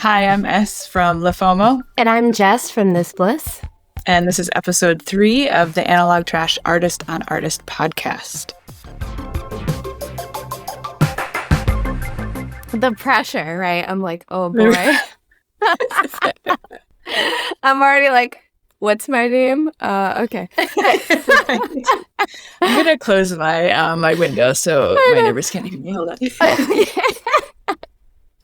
Hi, I'm S from Fomo, And I'm Jess from this Bliss. and this is episode 3 of the AnalogueTrash Artist on Artist podcast. The pressure, right? I'm like, oh boy. I'm already like, what's my name? Okay. I'm gonna close my window so my neighbors can't hear me. Hold on.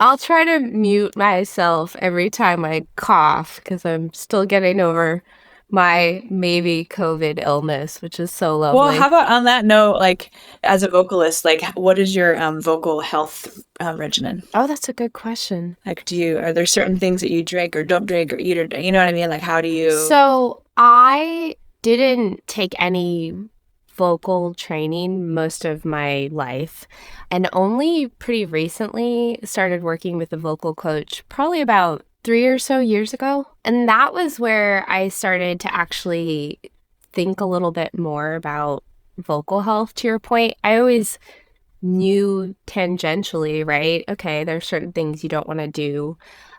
I'll try to mute myself every time I cough because I'm still getting over my maybe COVID illness, which is so lovely. Well, how about on that note, like as a vocalist, like what is your vocal health regimen? Oh, that's a good question. Like, are there certain things that you drink or don't drink or eat, or you know what I mean? Like, how do you? So I didn't take any vocal training most of my life, and only pretty recently started working with a vocal coach, probably about 3 or so years ago. And that was where I started to actually think a little bit more about vocal health. To your point, I always knew tangentially, right? Okay, there's certain things you don't want to do.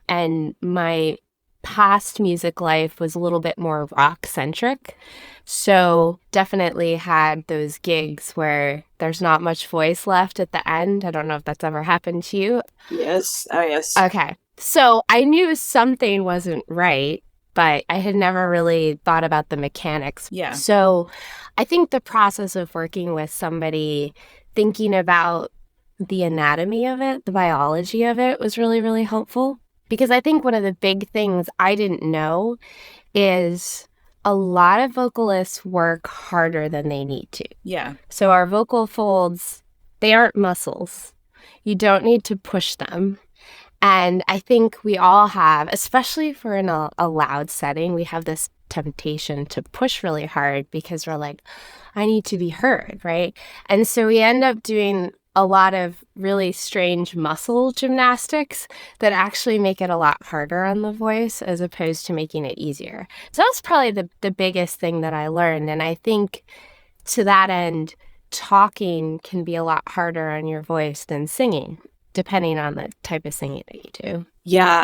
And my past music life was a little bit more rock centric. So definitely had those gigs where there's not much voice left at the end. I don't know if that's ever happened to you. Yes. Oh, yes. Okay. So I knew something wasn't right, but I had never really thought about the mechanics. Yeah. So I think the process of working with somebody, thinking about the anatomy of it, the biology of it, was really, really helpful. Because I think one of the big things I didn't know is a lot of vocalists work harder than they need to. Yeah. So our vocal folds, they aren't muscles. You don't need to push them. And I think we all have, especially for in a loud setting, we have this temptation to push really hard because we're like, I need to be heard, right? And so we end up doing a lot of really strange muscle gymnastics that actually make it a lot harder on the voice as opposed to making it easier. So that's probably the biggest thing that I learned. And I think to that end, talking can be a lot harder on your voice than singing, depending on the type of singing that you do. Yeah,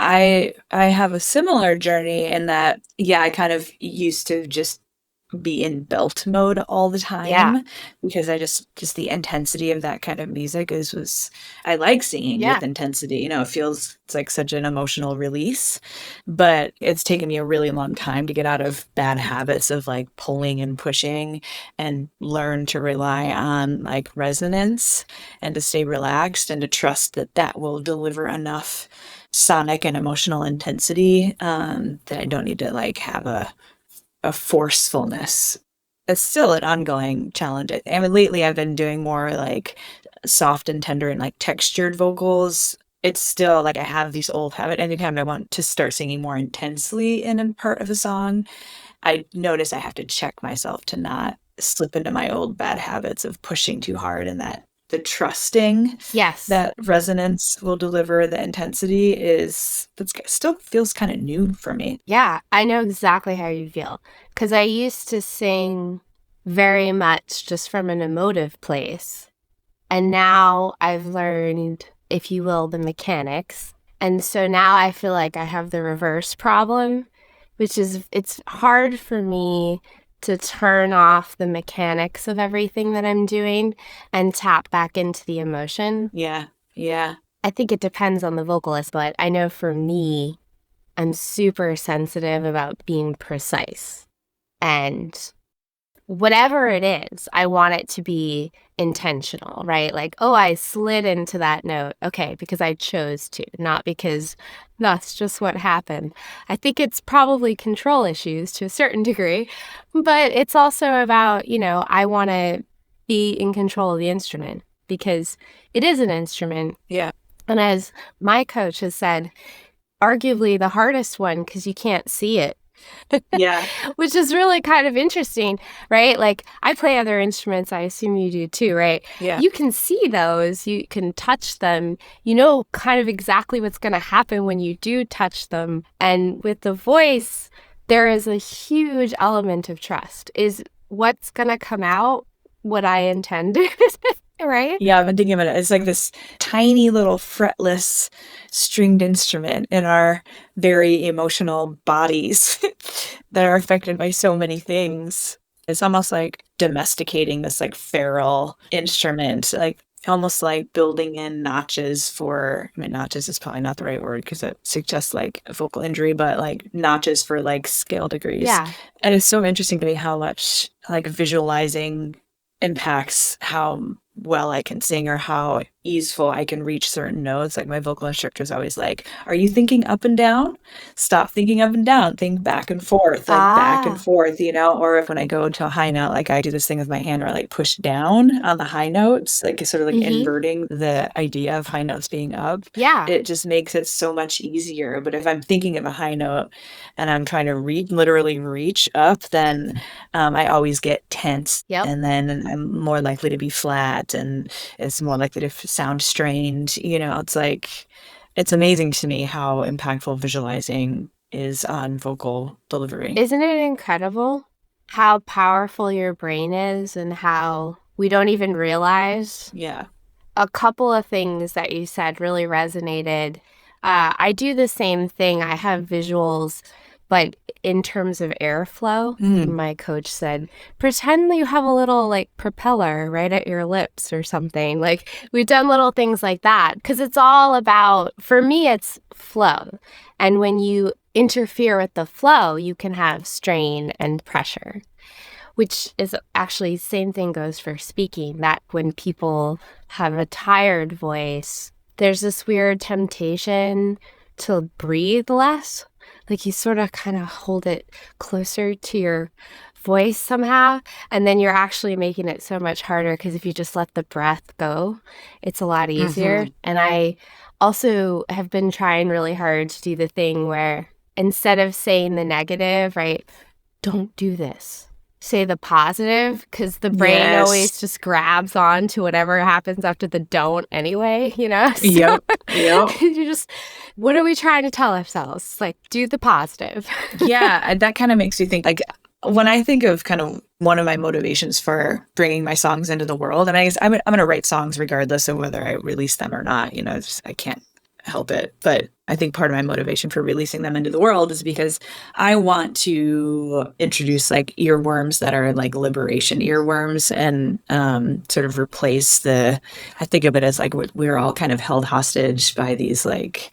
I have a similar journey in that, yeah, I kind of used to just be in belt mode all the time because I just the intensity of that kind of music I like singing with intensity. You know, it's like such an emotional release, but it's taken me a really long time to get out of bad habits of like pulling and pushing and learn to rely on like resonance and to stay relaxed and to trust that will deliver enough sonic and emotional intensity that I don't need to like have a forcefulness. It's still an ongoing challenge. I mean, lately I've been doing more like soft and tender and like textured vocals. It's still like I have these old habits. Anytime I want to start singing more intensely in a part of a song, I notice I have to check myself to not slip into my old bad habits of pushing too hard, and that the trusting that resonance will deliver the intensity that still feels kind of new for me. Yeah, I know exactly how you feel because I used to sing very much just from an emotive place. And now I've learned, if you will, the mechanics. And so now I feel like I have the reverse problem, which is it's hard for me to turn off the mechanics of everything that I'm doing and tap back into the emotion. Yeah. I think it depends on the vocalist, but I know for me, I'm super sensitive about being precise. And whatever it is, I want it to be intentional, right? Like, oh, I slid into that note. Okay, because I chose to, not because that's just what happened. I think it's probably control issues to a certain degree, but it's also about, I want to be in control of the instrument because it is an instrument. Yeah. And as my coach has said, arguably the hardest one because you can't see it. Yeah. Which is really kind of interesting, right? Like I play other instruments, I assume you do too, right? Yeah. You can see those, you can touch them, you know kind of exactly what's going to happen when you do touch them. And with the voice, there is a huge element of trust. Is what's going to come out what I intended? Right? Yeah, I've been thinking about it. It's like this tiny little fretless stringed instrument in our very emotional bodies that are affected by so many things. It's almost like domesticating this like feral instrument, like almost like building in notches for, I mean, notches is probably not the right word because it suggests like a vocal injury, but like notches for like scale degrees. Yeah. And it's so interesting to me how much like visualizing impacts how well I can sing or how easeful I can reach certain notes. Like my vocal instructor is always like, "Are you thinking up and down? Stop thinking up and down. Think back and forth, like back and Ah. forth, you know?" Or if when I go to a high note, like I do this thing with my hand where I like push down on the high notes, like sort of like Mm-hmm. inverting the idea of high notes being up. Yeah. It just makes it so much easier. But if I'm thinking of a high note and I'm trying to literally reach up, then I always get tense Yep. and then I'm more likely to be flat and it's more likely to sound strained. You know, it's like, it's amazing to me how impactful visualizing is on vocal delivery. Isn't it incredible how powerful your brain is and how we don't even realize? Yeah. A couple of things that you said really resonated. I do the same thing. I have visuals, but in terms of airflow, my coach said, pretend you have a little like propeller right at your lips or something. Like we've done little things like that because it's all about, for me, it's flow. And when you interfere with the flow, you can have strain and pressure, which is actually same thing goes for speaking, that when people have a tired voice, there's this weird temptation to breathe less. Like you sort of kind of hold it closer to your voice somehow, and then you're actually making it so much harder because if you just let the breath go, it's a lot easier. And I also have been trying really hard to do the thing where instead of saying the negative, right, don't do this, say the positive, because the brain always just grabs on to whatever happens after the don't anyway, you know? So Yep. you just, what are we trying to tell ourselves? Like, do the positive. Yeah, that kind of makes me think like when I think of kind of one of my motivations for bringing my songs into the world, and I guess I'm going to write songs regardless of whether I release them or not, you know, I can't help it. But I think part of my motivation for releasing them into the world is because I want to introduce like earworms that are like liberation earworms and sort of replace the, I think of it as like we're all kind of held hostage by these like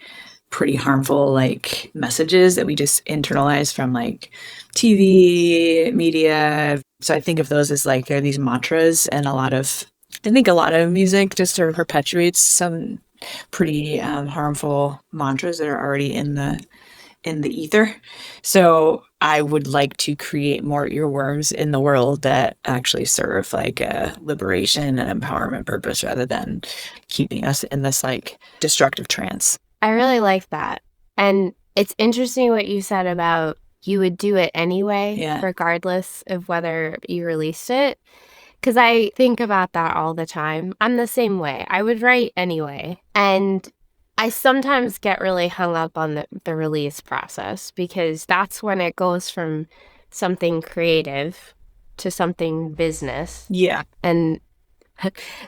pretty harmful like messages that we just internalize from like TV, media. So I think of those as like they're these mantras and I think a lot of music just sort of perpetuates some pretty harmful mantras that are already in the ether. So I would like to create more earworms in the world that actually serve like a liberation and empowerment purpose rather than keeping us in this like destructive trance. I really like that. And it's interesting what you said about you would do it anyway, regardless of whether you released it. Because I think about that all the time. I'm the same way. I would write anyway. And I sometimes get really hung up on the release process because that's when it goes from something creative to something business. Yeah. And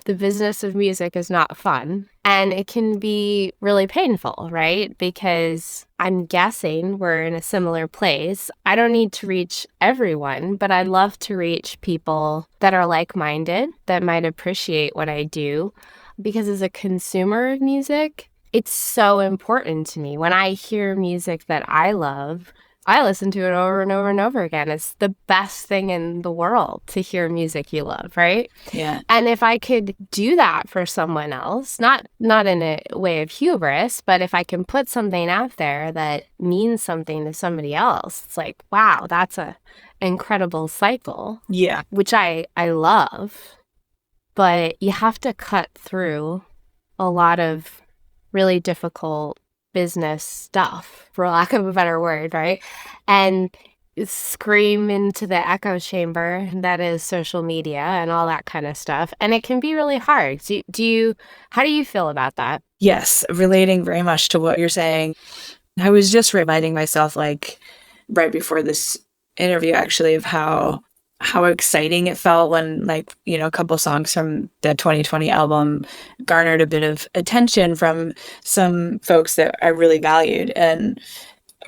the business of music is not fun. And it can be really painful, right? Because I'm guessing we're in a similar place. I don't need to reach everyone, but I'd love to reach people that are like-minded, that might appreciate what I do. Because as a consumer of music, it's so important to me. When I hear music that I love, I listen to it over and over and over again. It's the best thing in the world to hear music you love, right? Yeah. And if I could do that for someone else, not in a way of hubris, but if I can put something out there that means something to somebody else, it's like, wow, that's a incredible cycle. Yeah. Which I love. But you have to cut through a lot of really difficult business stuff, for lack of a better word, right? And scream into the echo chamber that is social media and all that kind of stuff. And it can be really hard. How do you feel about that? Yes, relating very much to what you're saying. I was just reminding myself, like, right before this interview, actually, of how how exciting it felt when, like, you know, a couple songs from the 2020 album garnered a bit of attention from some folks that I really valued. And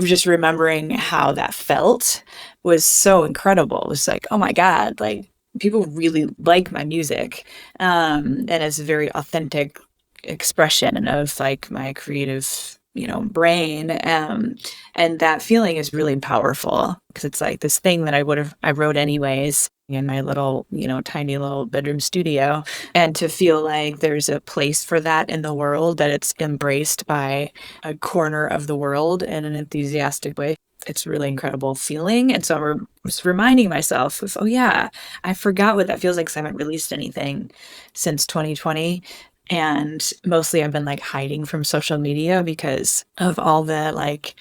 just remembering how that felt was so incredible. It was like, oh my God, like people really like my music. And it's a very authentic expression of like my creative, you know, brain. And that feeling is really powerful because it's like this thing that I wrote anyways in my little, you know, tiny little bedroom studio. And to feel like there's a place for that in the world, that it's embraced by a corner of the world in an enthusiastic way. It's a really incredible feeling. And so I'm just reminding myself of, oh yeah, I forgot what that feels like because I haven't released anything since 2020. And mostly I've been like hiding from social media because of all the like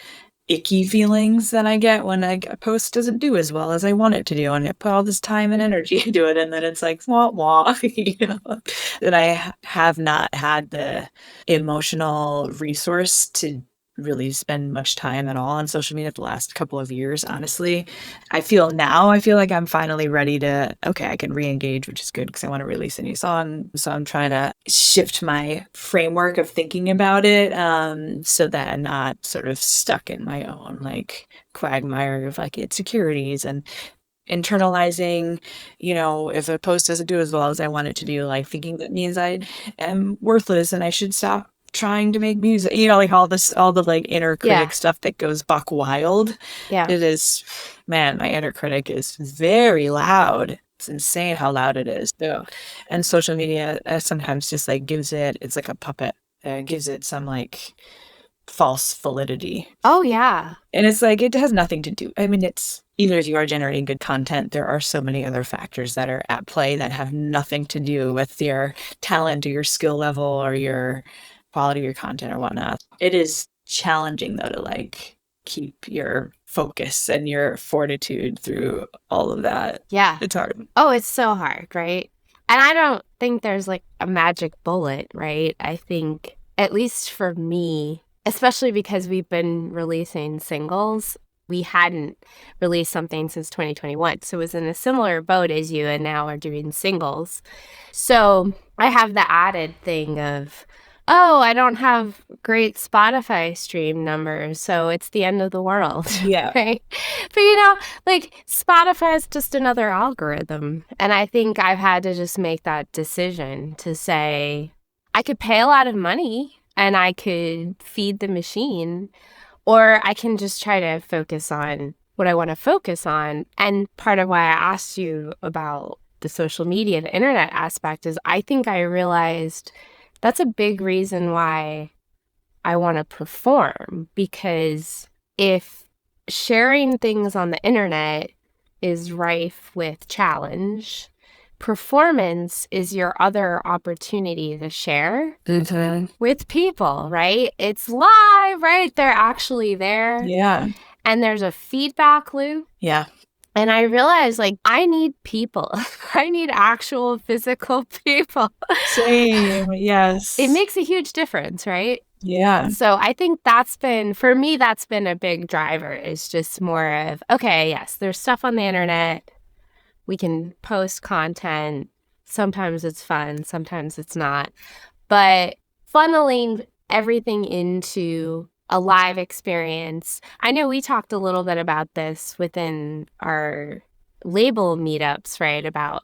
icky feelings that I get when a post doesn't do as well as I want it to do. And I put all this time and energy into it. And then it's like, wah, wah, you know, that I have not had the emotional resource to really spend much time at all on social media the last couple of years, honestly. I feel like I'm finally ready to, okay, I can re-engage, which is good because I want to release a new song. So I'm trying to shift my framework of thinking about it, so that I'm not sort of stuck in my own like quagmire of like insecurities and internalizing, you know, if a post doesn't do as well as I want it to do, like thinking that means I am worthless and I should stop trying to make music, you know, like all the like inner critic stuff that goes buck wild. Yeah. It is, man, my inner critic is very loud. It's insane how loud it is. So, and social media sometimes just like it's like a puppet, gives it some like false validity. Oh, yeah. And it's like, it has nothing to do. I mean, it's either if you are generating good content, there are so many other factors that are at play that have nothing to do with your talent or your skill level or your quality of your content or whatnot. It is challenging though to like keep your focus and your fortitude through all of that. Yeah. It's hard. Oh, it's so hard, right? And I don't think there's like a magic bullet, right? I think, at least for me, especially because we've been releasing singles, we hadn't released something since 2021. So it was in a similar boat as you, and now we're doing singles. So I have the added thing of, oh, I don't have great Spotify stream numbers, so it's the end of the world. Yeah. Right? But you know, like Spotify is just another algorithm. And I think I've had to just make that decision to say, I could pay a lot of money and I could feed the machine, or I can just try to focus on what I want to focus on. And part of why I asked you about the social media, the internet aspect, is I think I realized that's a big reason why I want to perform, because if sharing things on the internet is rife with challenge, performance is your other opportunity to share with people, right? It's live, right? They're actually there. Yeah. And there's a feedback loop. Yeah. And I realized, like, I need people. I need actual physical people. Same. Yes. It makes a huge difference, right? Yeah. So I think that's been, for me, that's been a big driver, is just more of, okay, yes, there's stuff on the internet. We can post content. Sometimes it's fun, sometimes it's not. But funneling everything into a live experience. I know we talked a little bit about this within our label meetups, right? About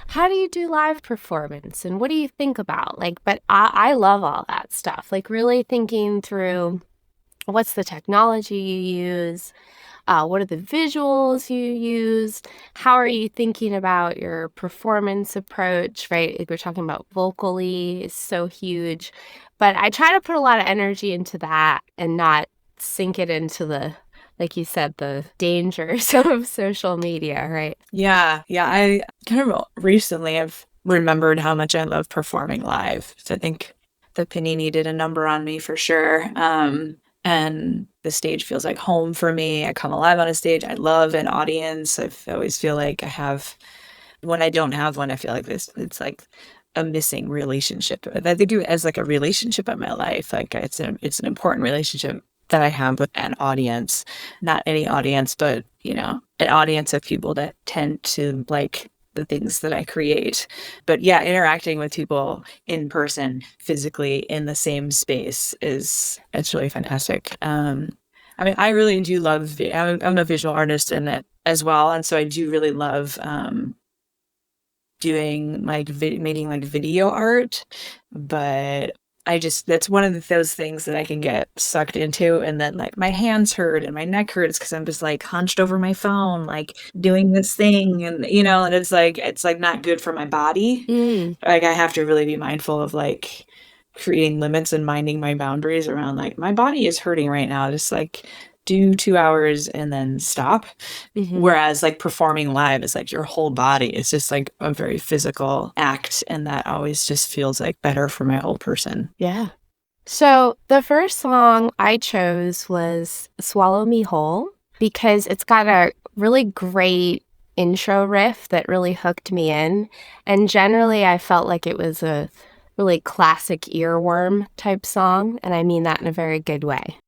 how do you do live performance and what do you think about? Like, but I love all that stuff. Like really thinking through what's the technology you use, what are the visuals you use, how are you thinking about your performance approach, right? Like we're talking about vocally is so huge. But I try to put a lot of energy into that and not sink it into the, like you said, the dangers of social media, right? Yeah. Yeah. I kind of recently have remembered how much I love performing live. So I think the Panini did a number on me for sure. And the stage feels like home for me. I come alive on a stage. I love an audience. I always feel like I have, when I don't have one, I feel like it's like a missing relationship. I think of it as like a relationship in my life. Like it's an important relationship that I have with an audience, not any audience, but, you know, an audience of people that tend to like the things that I create. But yeah, interacting with people in person, physically in the same space it's really fantastic. I mean, I really do love, I'm a visual artist in it as well. And so I do really love, doing like making like video art, but that's one of those things that I can get sucked into, and then like my hands hurt and my neck hurts because I'm just like hunched over my phone like doing this thing, and you know, and it's like not good for my body. Like I have to really be mindful of like creating limits and minding my boundaries around like my body is hurting right now, just like do 2 hours and then stop. Whereas like performing live is like your whole body. It's just like a very physical act. And that always just feels like better for my whole person. Yeah. So the first song I chose was Swallow Me Whole because it's got a really great intro riff that really hooked me in. And generally I felt like it was a really classic earworm type song. And I mean that in a very good way.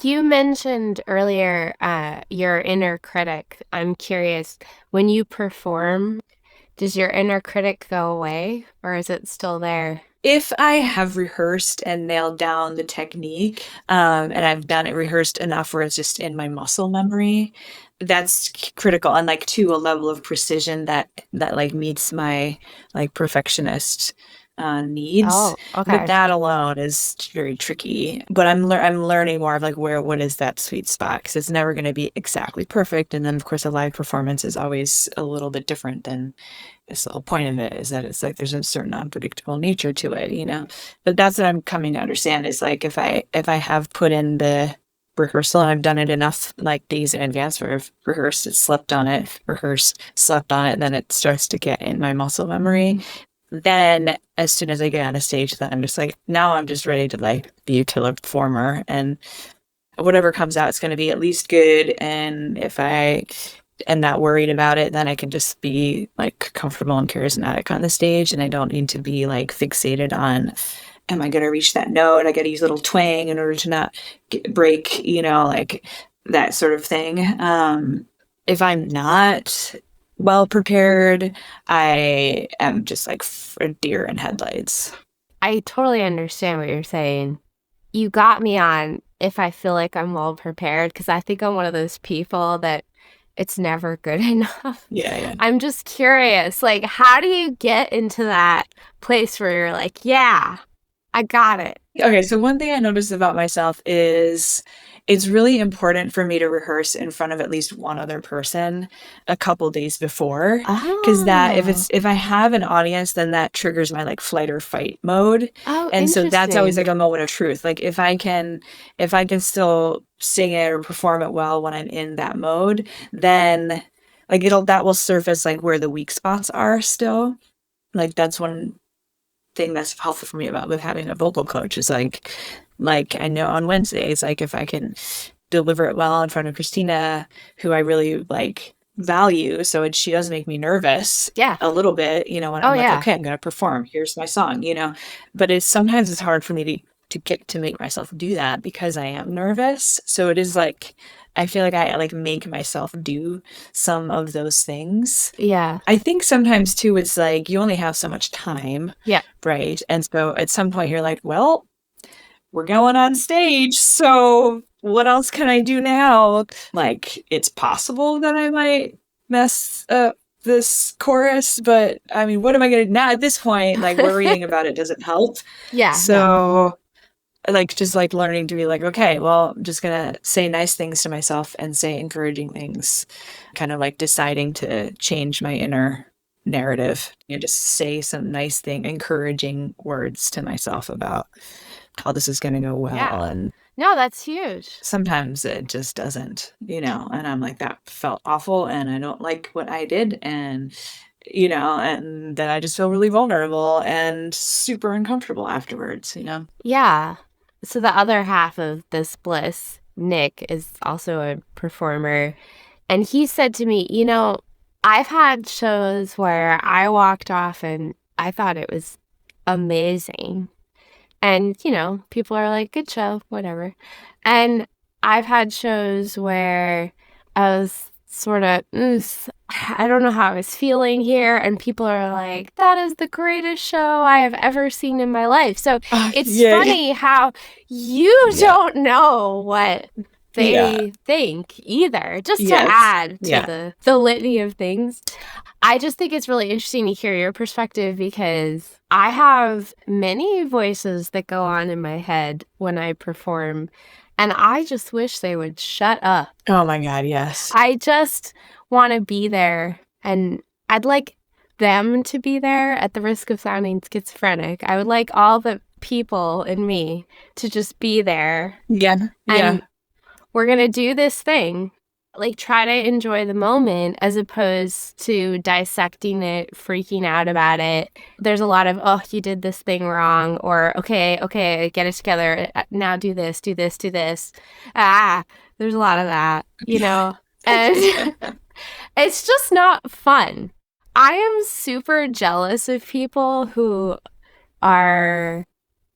You mentioned earlier your inner critic. I'm curious, when you perform, does your inner critic go away or is it still there? If I have rehearsed and nailed down the technique, and I've done it rehearsed enough where it's just in my muscle memory, that's critical and like to a level of precision that like meets my like perfectionist needs. Oh, But okay. that alone is very tricky. But I'm learning more of like what is that sweet spot? Because it's never going to be exactly perfect. And then of course a live performance is always a little bit different than it's the whole point of it is that it's like there's a certain unpredictable nature to it, you know. But that's what I'm coming to understand is like if I have put in the rehearsal and I've done it enough like days in advance where I've rehearsed it, slept on it, rehearsed, slept on it, then it starts to get in my muscle memory. Then as soon as I get on a stage, then I'm just like now I'm just ready to like be a killer performer and whatever comes out is going to be at least good. And if I am not worried about it, then I can just be like comfortable and charismatic on the stage. And I don't need to be like fixated on, am I going to reach that note? I got to use a little twang in order to not break, you know, like that sort of thing. If I'm not well prepared, I am just like a deer in headlights. I totally understand what you're saying. You got me on if I feel like I'm well prepared because I think I'm one of those people that it's never good enough. Yeah, yeah. I'm just curious, like, how do you get into that place where you're like, yeah, I got it? Okay, so one thing I noticed about myself is it's really important for me to rehearse in front of at least one other person a couple days before. Because that Oh, if I have an audience, then that triggers my like flight or fight mode. oh, And so that's always interesting. like a moment of truth. Like if I can still sing it or perform it well when I'm in that mode, then like that will surface like where the weak spots are still. Like that's one thing that's helpful for me about with having a vocal coach is like I know on Wednesdays, like if I can deliver it well in front of Christina, who I really like value, so she does make me nervous Yeah. a little bit, you know, when Oh, I'm like, yeah. okay, I'm gonna perform. Here's my song, you know. But it's sometimes it's hard for me to get to make myself do that because I am nervous. So it is like I feel like I like make myself do some of those things. Yeah. I think sometimes too, it's like you only have so much time, Yeah. right? And so at some point you're like, well, we're going on stage. So what else can I do now? Like, it's possible that I might mess up this chorus, but I mean, what am I going to now at this point? Like, worrying about it doesn't help. Yeah. Yeah. So, like, just like learning to be like, okay, well, I'm just going to say nice things to myself and say encouraging things, kind of like deciding to change my inner narrative. You know, just say some nice thing, encouraging words to myself about how this is going to go well. Yeah. And No, that's huge. sometimes it just doesn't, you know, and I'm like, that felt awful and I don't like what I did. And, you know, and then I just feel really vulnerable and super uncomfortable afterwards, you know? Yeah. So the other half of this Bliss, Nick, is also a performer. And he said to me, I've had shows where I walked off and I thought it was amazing. And, people are like, good show, whatever. And I've had shows where I was sort of, I don't know how I was feeling here. And people are like, that is the greatest show I have ever seen in my life. So it's Yeah. funny how you Yeah. don't know what Yeah. they think either, just to Yes. add to Yeah. the litany of things. I just think it's really interesting to hear your perspective because I have many voices that go on in my head when I perform, and I just wish they would shut up. Oh my God, yes. I just want to be there, and I'd like them to be there at the risk of sounding schizophrenic. I would like all the people in me to just be there. Yeah. Yeah. And we're going to do this thing. Like, try to enjoy the moment as opposed to dissecting it, freaking out about it. There's a lot of, oh, you did this thing wrong, or okay, get it together. Now do this, do this, do this. There's a lot of that, and it's just not fun. I am super jealous of people who are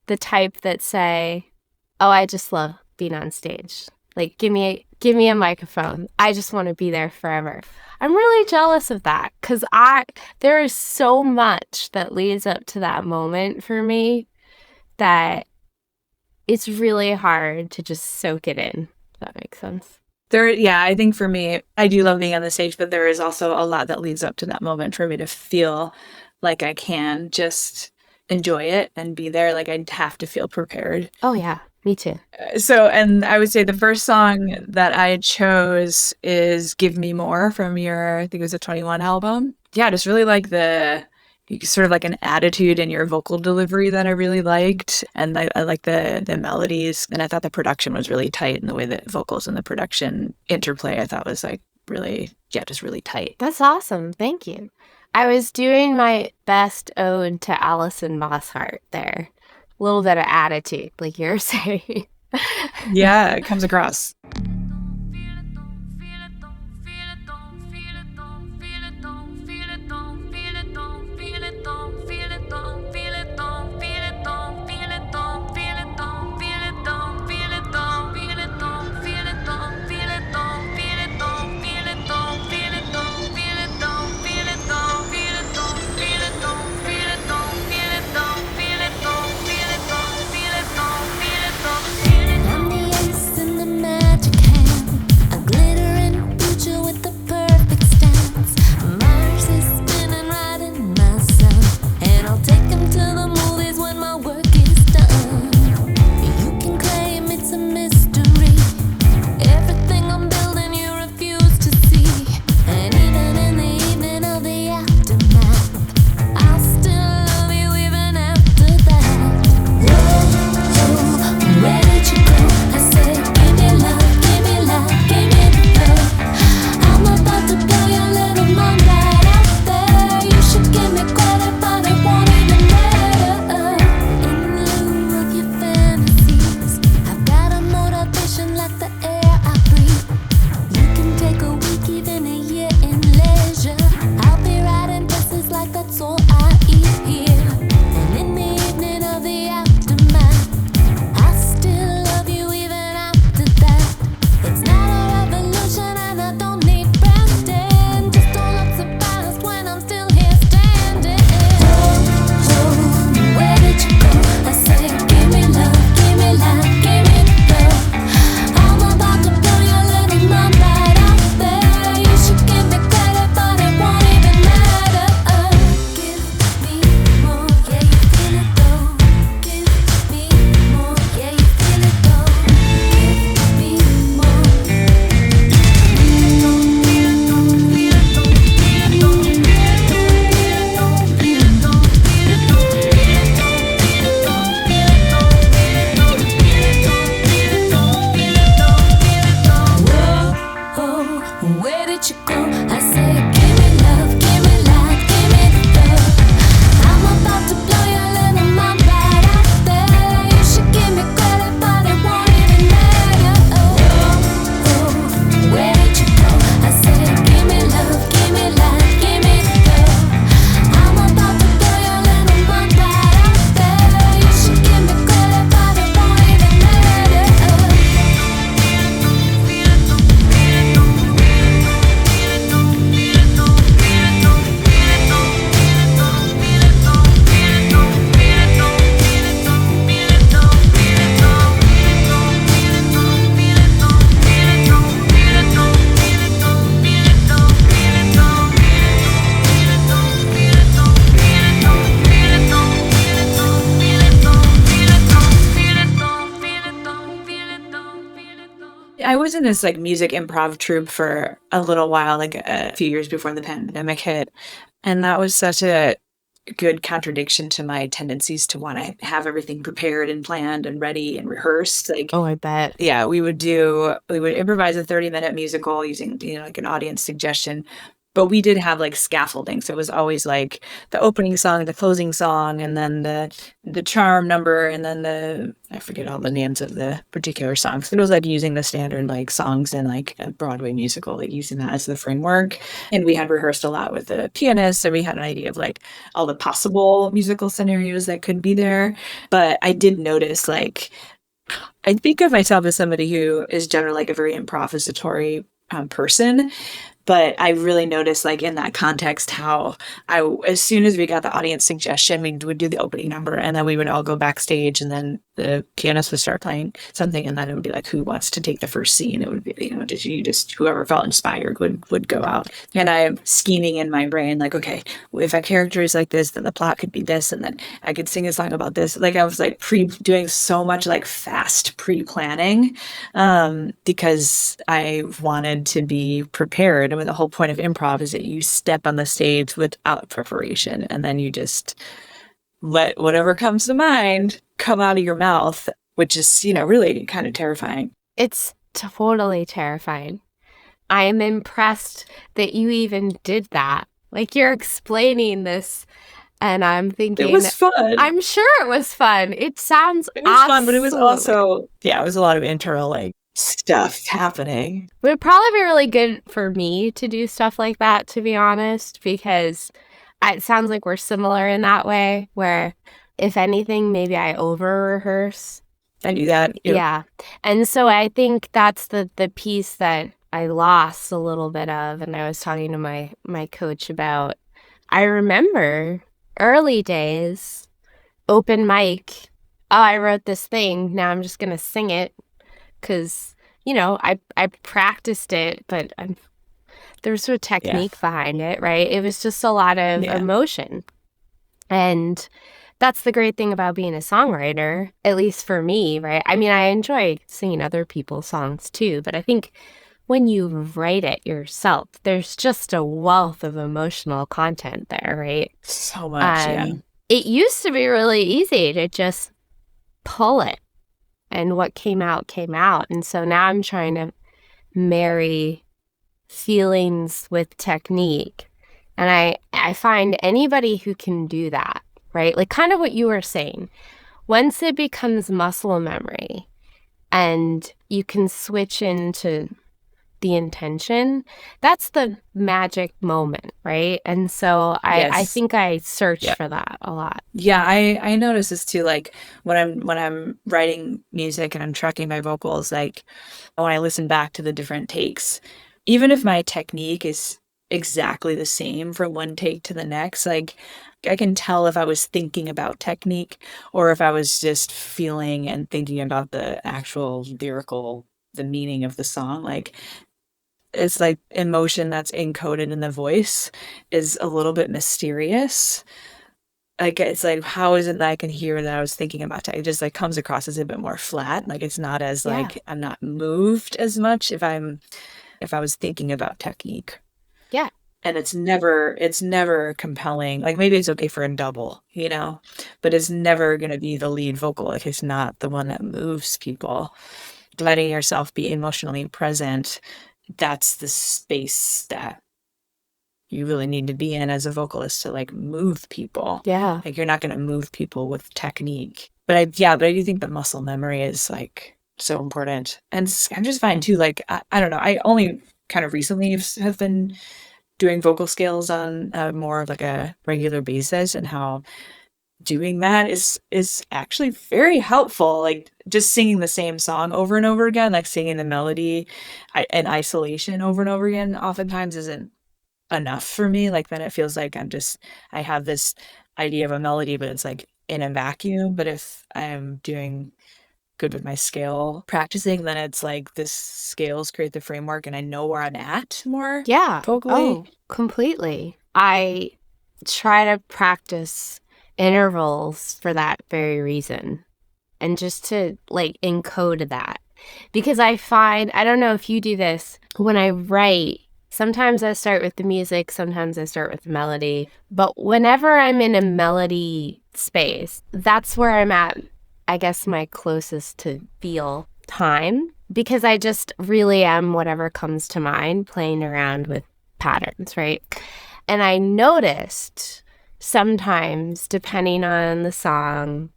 the type that say, oh, I just love being on stage. Like, give me a microphone. I just want to be there forever. I'm really jealous of that because there is so much that leads up to that moment for me that it's really hard to just soak it in. If that makes sense. I think for me, I do love being on the stage, but there is also a lot that leads up to that moment for me to feel like I can just enjoy it and be there. Like, I'd have to feel prepared. Oh, yeah. Me too. So, and I would say the first song that I chose is Give Me More from your, I think it was a 21 album. Yeah, just really like the sort of like an attitude in your vocal delivery that I really liked. And I like the melodies. And I thought the production was really tight, and the way that vocals and the production interplay, I thought was like really, just really tight. That's awesome. Thank you. I was doing my best ode to Alison Mosshart there. A little bit of attitude, like you're saying. Yeah, it comes across. I was in this like music improv troupe for a little while, like a few years before the pandemic hit. And that was such a good contradiction to my tendencies to want to have everything prepared and planned and ready and rehearsed. Like, oh, I bet. Yeah, we would improvise a 30-minute musical using, like an audience suggestion. But we did have like scaffolding. So it was always like the opening song, the closing song, and then the charm number, and then I forget all the names of the particular songs. It was like using the standard like songs in like a Broadway musical, like using that as the framework. And we had rehearsed a lot with the pianist, so we had an idea of like all the possible musical scenarios that could be there. But I did notice like I think of myself as somebody who is generally like a very improvisatory person. But I really noticed, like, in that context, how as soon as we got the audience suggestion, we would do the opening number, and then we would all go backstage, and then the pianist would start playing something, and then it would be like, who wants to take the first scene? It would be, did you just, whoever felt inspired would go out. And I'm scheming in my brain, like, okay, if a character is like this, then the plot could be this, and then I could sing a song about this. Like, I was like doing so much like fast pre-planning, because I wanted to be prepared. I mean, the whole point of improv is that you step on the stage without preparation, and then you just let whatever comes to mind come out of your mouth, which is, really kind of terrifying. It's totally terrifying. I am impressed that you even did that. Like, you're explaining this, and I'm thinking... It was fun. I'm sure it was fun. It sounds It was fun, but it was also... Yeah, it was a lot of internal, like, stuff happening. It would probably be really good for me to do stuff like that, to be honest, because it sounds like we're similar in that way, where if anything, maybe I over-rehearse. I do that. Yep. Yeah. And so I think that's the piece that I lost a little bit of, and I was talking to my coach about. I remember early days, open mic, oh, I wrote this thing, now I'm just going to sing it. Because, I practiced it, but there's a technique behind it, right? It was just a lot of emotion. And that's the great thing about being a songwriter, at least for me, right? I mean, I enjoy singing other people's songs too, but I think when you write it yourself, there's just a wealth of emotional content there, right? So much, yeah. It used to be really easy to just pull it. And what came out, came out. And so now I'm trying to marry feelings with technique. And I find anybody who can do that, right? Like kind of what you were saying. Once it becomes muscle memory and you can switch into the intention, that's the magic moment, right? And so I think I search for that a lot. Yeah, I notice this too. Like when I'm writing music and I'm tracking my vocals, like when I listen back to the different takes, even if my technique is exactly the same from one take to the next, like I can tell if I was thinking about technique or if I was just feeling and thinking about the actual the meaning of the song. Like it's like emotion that's encoded in the voice is a little bit mysterious. Like it's like, how is it that I can hear that I was thinking about it? It just like comes across as a bit more flat. Like it's not as like I'm not moved as much if I was thinking about technique. Yeah. And it's never compelling. Like maybe it's okay for a double, but it's never gonna be the lead vocal. Like it's not the one that moves people. Letting yourself be emotionally present, that's the space that you really need to be in as a vocalist to like move people. Yeah. Like you're not going to move people with technique. But I do think the muscle memory is like so important. And I'm just fine too. Like, I don't know. I only kind of recently have been doing vocal scales on more of like a regular basis, and how doing that is actually very helpful. Like just singing the same song over and over again, like singing the melody in isolation over and over again, oftentimes isn't enough for me. Like then it feels like I have this idea of a melody, but it's like in a vacuum. But if I'm doing good with my scale practicing, then it's like this scales create the framework and I know where I'm at more. Yeah. Vocally. Oh, completely. I try to practice intervals for that very reason, and just to like encode that, because I find, I don't know if you do this, when I write, sometimes I start with the music, sometimes I start with the melody, but whenever I'm in a melody space, that's where I'm at, I guess, my closest to feel time, because I just really am whatever comes to mind, playing around with patterns, right? And I noticed sometimes, depending on the song,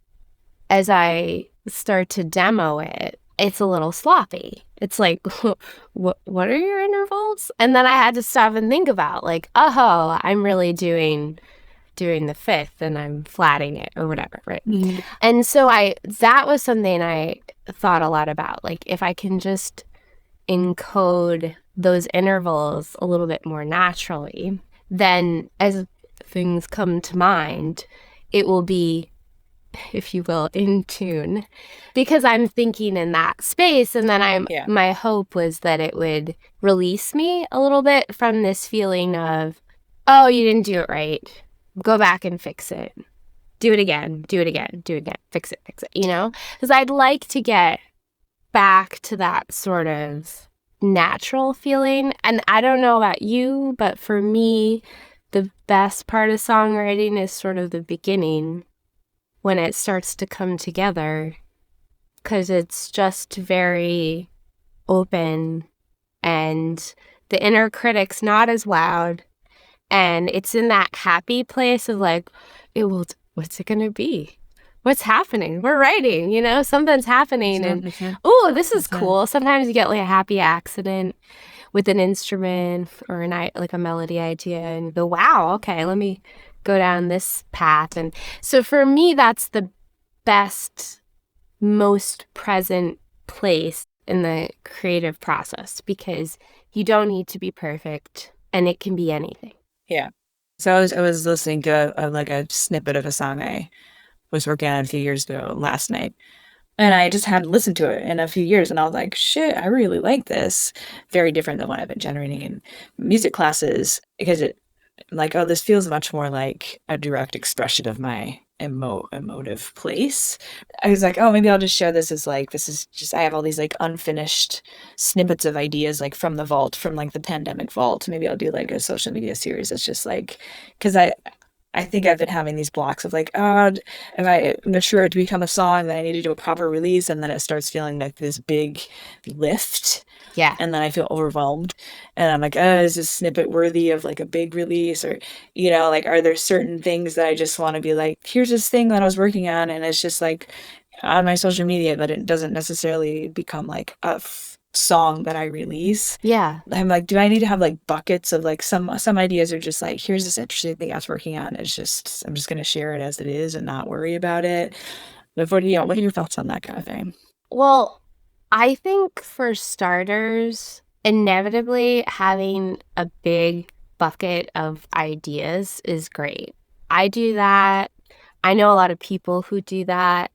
as I start to demo it, it's a little sloppy. It's like, what are your intervals? And then I had to stop and think about like, oh, I'm really doing doing the fifth and I'm flatting it or whatever, right? Mm-hmm. And so that was something I thought a lot about. Like, if I can just encode those intervals a little bit more naturally, then as things come to mind, it will be, if you will, in tune, because I'm thinking in that space. And then my hope was that it would release me a little bit from this feeling of, oh, you didn't do it right. Go back and fix it. Do it again, do it again, do it again, fix it, you know? Because I'd like to get back to that sort of natural feeling. And I don't know about you, but for me, the best part of songwriting is sort of the beginning, when it starts to come together, because it's just very open and the inner critic's not as loud. And it's in that happy place of like, what's it going to be? What's happening? We're writing, you know, something's happening. And, oh, this is cool. Sometimes you get like a happy accident with an instrument or like a melody idea and you go, wow, okay, let me go down this path. And so for me, that's the best, most present place in the creative process, because you don't need to be perfect and it can be anything. Yeah. So I was listening to a snippet of a song I was working on a few years ago last night. And I just hadn't listened to it in a few years. And I was like, shit, I really like this. Very different than what I've been generating in music classes, because this feels much more like a direct expression of my emotive place. I was like, oh, maybe I'll just share this as I have all these like unfinished snippets of ideas like from the vault, from like the pandemic vault. Maybe I'll do like a social media series. It's just like, because I think I've been having these blocks of like, oh, am I mature to become a song that I need to do a proper release? And then it starts feeling like this big lift. Yeah. And then I feel overwhelmed. And I'm like, oh, is this snippet worthy of like a big release? Or, you know, like, are there certain things that I just want to be like, here's this thing that I was working on, and it's just like on my social media, but it doesn't necessarily become like a song that I release. Yeah. I'm like, do I need to have like buckets of like some ideas are just like, here's this interesting thing I was working on. I'm just going to share it as it is and not worry about it. But what are your thoughts on that kind of thing? Well, I think for starters, inevitably having a big bucket of ideas is great. I do that. I know a lot of people who do that.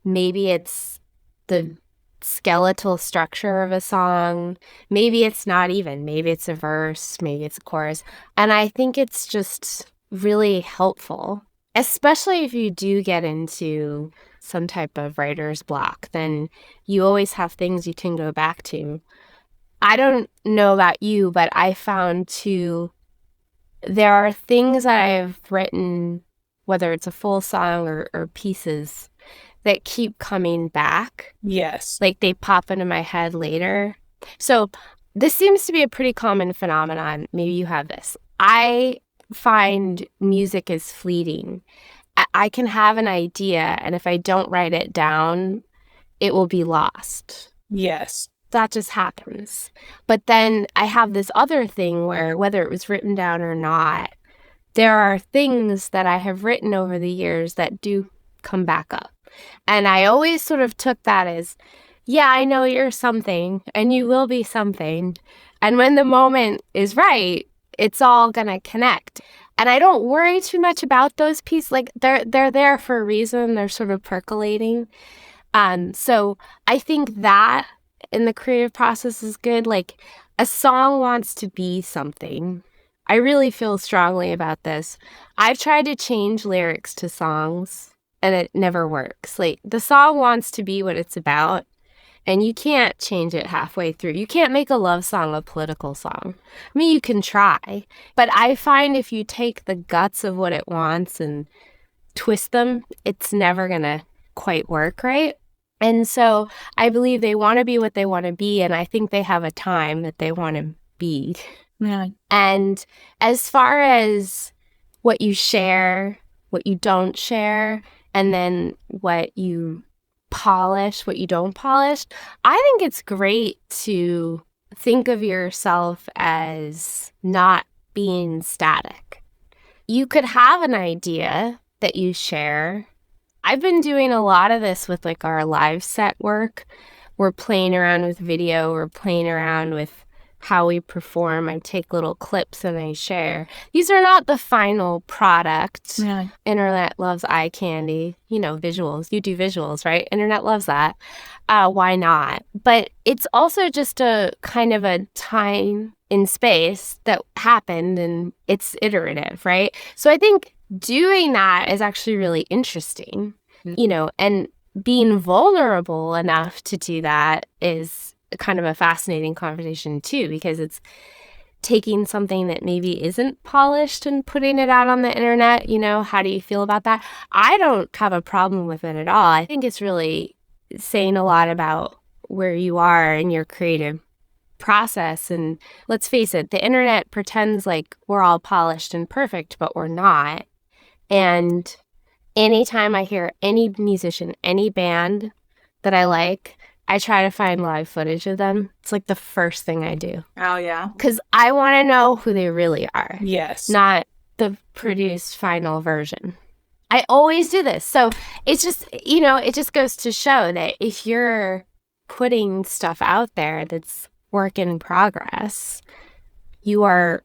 Maybe it's the skeletal structure of a song. Maybe it's not even. Maybe it's a verse. Maybe it's a chorus. And I think it's just really helpful, especially if you do get into some type of writer's block, then you always have things you can go back to. I don't know about you, but I found too, there are things I've written, whether it's a full song or pieces, that keep coming back. Yes. Like they pop into my head later. So this seems to be a pretty common phenomenon. Maybe you have this. I find music is fleeting. I can have an idea, and if I don't write it down, it will be lost. Yes. That just happens. But then I have this other thing where, whether it was written down or not, there are things that I have written over the years that do come back up. And I always sort of took that as, yeah, I know you're something, and you will be something. And when the moment is right, it's all going to connect. And I don't worry too much about those pieces. Like they're there for a reason. They're sort of percolating. So I think that in the creative process is good. Like a song wants to be something. I really feel strongly about this. I've tried to change lyrics to songs and it never works. Like the song wants to be what it's about. And you can't change it halfway through. You can't make a love song a political song. I mean, you can try. But I find if you take the guts of what it wants and twist them, it's never going to quite work, right? And so I believe they want to be what they want to be. And I think they have a time that they want to be. Yeah. And as far as what you share, what you don't share, and then what you polish, what you don't polish, I think it's great to think of yourself as not being static. you could have an idea that you share. I've been doing a lot of this with like our live set work. We're playing around with video. We're playing around with how we perform. I take little clips and I share. These are not the final product. Yeah. Internet loves eye candy. You know, visuals. You do visuals, right? Internet loves that. Why not? But it's also just a kind of a time in space that happened, and it's iterative, right? So I think doing that is actually really interesting, you know, and being vulnerable enough to do that is kind of a fascinating conversation too, because it's taking something that maybe isn't polished and putting it out on the internet. You know, how do you feel about that? I don't have a problem with it at all. I think it's really saying a lot about where you are in your creative process. And let's face it, the internet pretends like we're all polished and perfect, but we're not. And anytime I hear any musician, any band that I like, I try to find live footage of them. It's like the first thing I do. Oh, yeah. Because I want to know who they really are. Yes. Not the produced final version. I always do this. So it's just, you know, it just goes to show that if you're putting stuff out there that's work in progress, you are,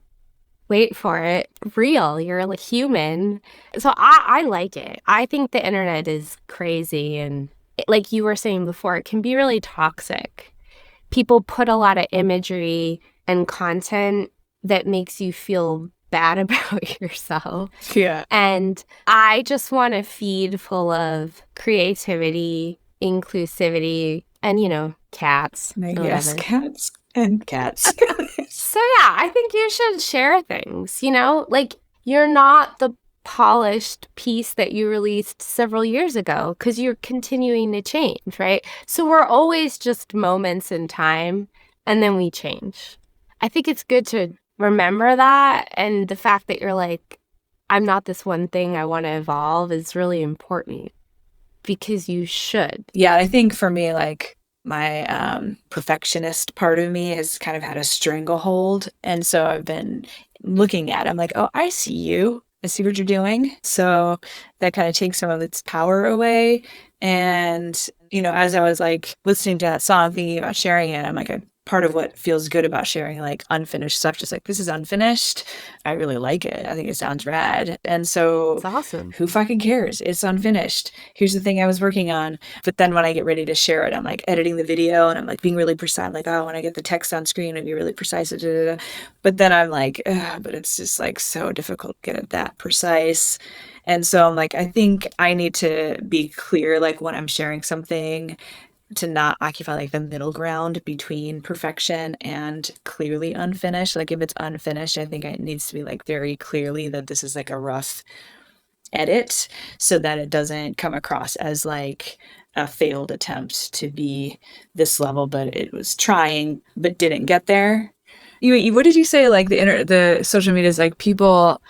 wait for it, real. You're a human. So I like it. I think the internet is crazy, and like you were saying before, it can be really toxic. People put a lot of imagery and content that makes you feel bad about yourself. Yeah. And I just want a feed full of creativity, inclusivity, and, you know, cats. Yes, cats and cats. So yeah, I think you should share things, you know? Like, you're not the polished piece that you released several years ago because you're continuing to change, right? So we're always just moments in time, and then we change. I think it's good to remember that, and the fact that you're like, I'm not this one thing, I want to evolve, is really important, because you should. Yeah, I think for me, like, my perfectionist part of me has kind of had a stranglehold. And so I've been looking at it. I'm like, oh, I see you. I see what you're doing. So that kind of takes some of its power away. And, you know, as I was like listening to that song, thinking about sharing it, I'm like, part of what feels good about sharing like unfinished stuff, just like, this is unfinished. I really like it. I think it sounds rad. And so It's awesome. Who fucking cares? It's unfinished. Here's the thing I was working on. But then when I get ready to share it, I'm like editing the video and I'm like being really precise. Like, oh, when I get the text on screen, it'd be really precise. Da, da, da. But then I'm like, but it's just like so difficult to get it that precise. And so I'm like, I think I need to be clear, like when I'm sharing something, to not occupy like the middle ground between perfection and clearly unfinished. Like if it's unfinished, I think it needs to be like very clearly that this is like a rough edit, so that it doesn't come across as like a failed attempt to be this level, but it was trying but didn't get there. What did you say? Like the social media is like people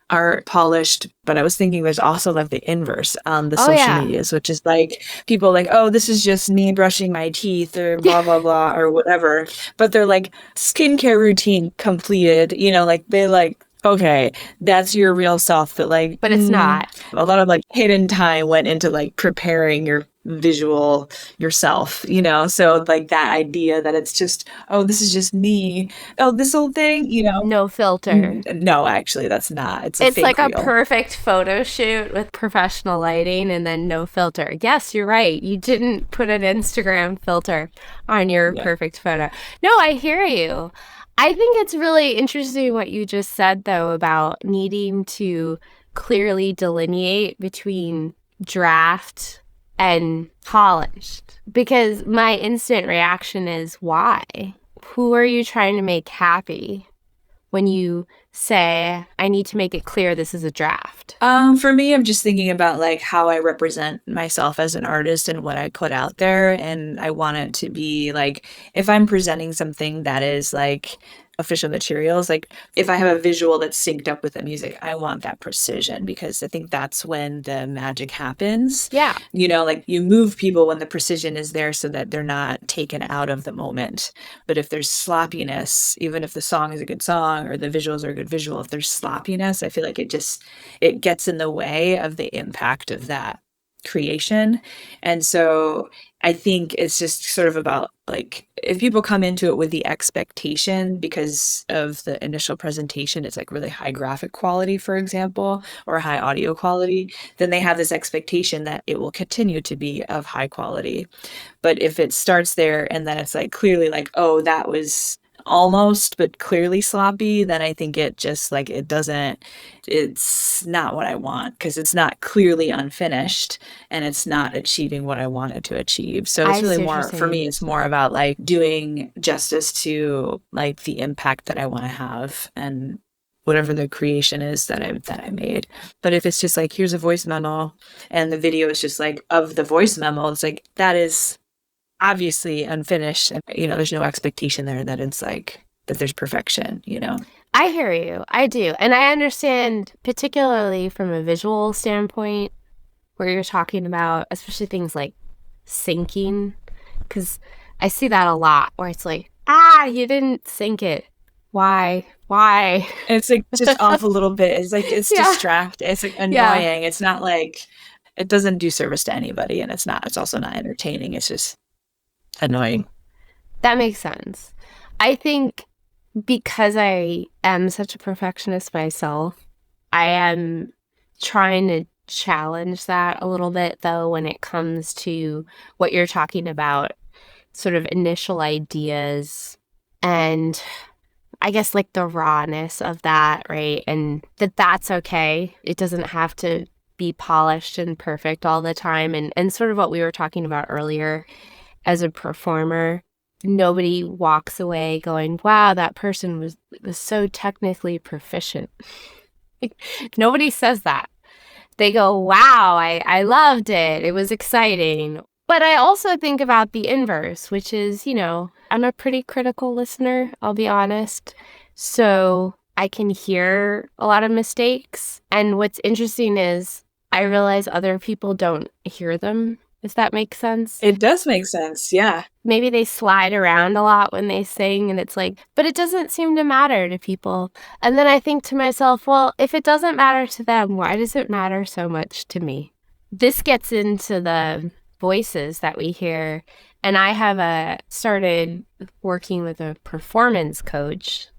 are polished, but I was thinking there's also like the inverse on the social medias, which is like people like, oh, this is just me brushing my teeth or blah, blah, blah, or whatever. But they're like skincare routine completed, you know, like they like, okay, that's your real self. But it's not. A lot of like hidden time went into like preparing your visual yourself, you know? So like that idea that it's just, oh, this is just me. Oh, this whole thing, you know? No filter. No, actually, that's not. It's fake like reel. A perfect photo shoot with professional lighting and then no filter. Yes, you're right. You didn't put an Instagram filter on your perfect photo. No, I hear you. I think it's really interesting what you just said, though, about needing to clearly delineate between draft and polished, because my instant reaction is, why? Who are you trying to make happy when you say, I need to make it clear this is a draft? For me, I'm just thinking about like how I represent myself as an artist and what I put out there. And I want it to be like, if I'm presenting something that is like, official materials. Like if I have a visual that's synced up with the music, I want that precision because I think that's when the magic happens. Yeah. You know, like you move people when the precision is there so that they're not taken out of the moment. But if there's sloppiness, even if the song is a good song or the visuals are a good visual, if there's sloppiness, I feel like it gets in the way of the impact of that creation. And so I think it's just sort of about like if people come into it with the expectation because of the initial presentation, it's like really high graphic quality, for example, or high audio quality, then they have this expectation that it will continue to be of high quality. But if it starts there and then it's like clearly like, oh, that was almost but clearly sloppy, then I think it just like it's not what I want because it's not clearly unfinished and it's not achieving what I wanted to achieve. So it's I really see what you're more for me, saying. it's more about like doing justice to like the impact that I want to have and whatever the creation is that I made. But if it's just like here's a voice memo and the video is just like of the voice memo, it's like that is obviously unfinished and there's no expectation there that it's like that there's perfection. I hear you. I do. And I understand, particularly from a visual standpoint, where you're talking about, especially things like syncing, because I see that a lot where it's like, you didn't sync it. Why? It's like just off a little bit. It's like it's distracting. It's like annoying. It's not like it doesn't do service to anybody and it's also not entertaining. It's just annoying. That makes sense. I think because I am such a perfectionist myself, I am trying to challenge that a little bit, though, when it comes to what you're talking about, sort of initial ideas and I guess like the rawness of that, right? And that's okay. It doesn't have to be polished and perfect all the time. And sort of what we were talking about earlier, as a performer, nobody walks away going, wow, that person was so technically proficient. Nobody says that. They go, wow, I loved it. It was exciting. But I also think about the inverse, which is, I'm a pretty critical listener, I'll be honest. So I can hear a lot of mistakes. And what's interesting is I realize other people don't hear them. If that makes sense. It does make sense, yeah. Maybe they slide around a lot when they sing and it's like, but it doesn't seem to matter to people. And then I think to myself, well, if it doesn't matter to them, why does it matter so much to me? This gets into the voices that we hear. And I have started working with a performance coach.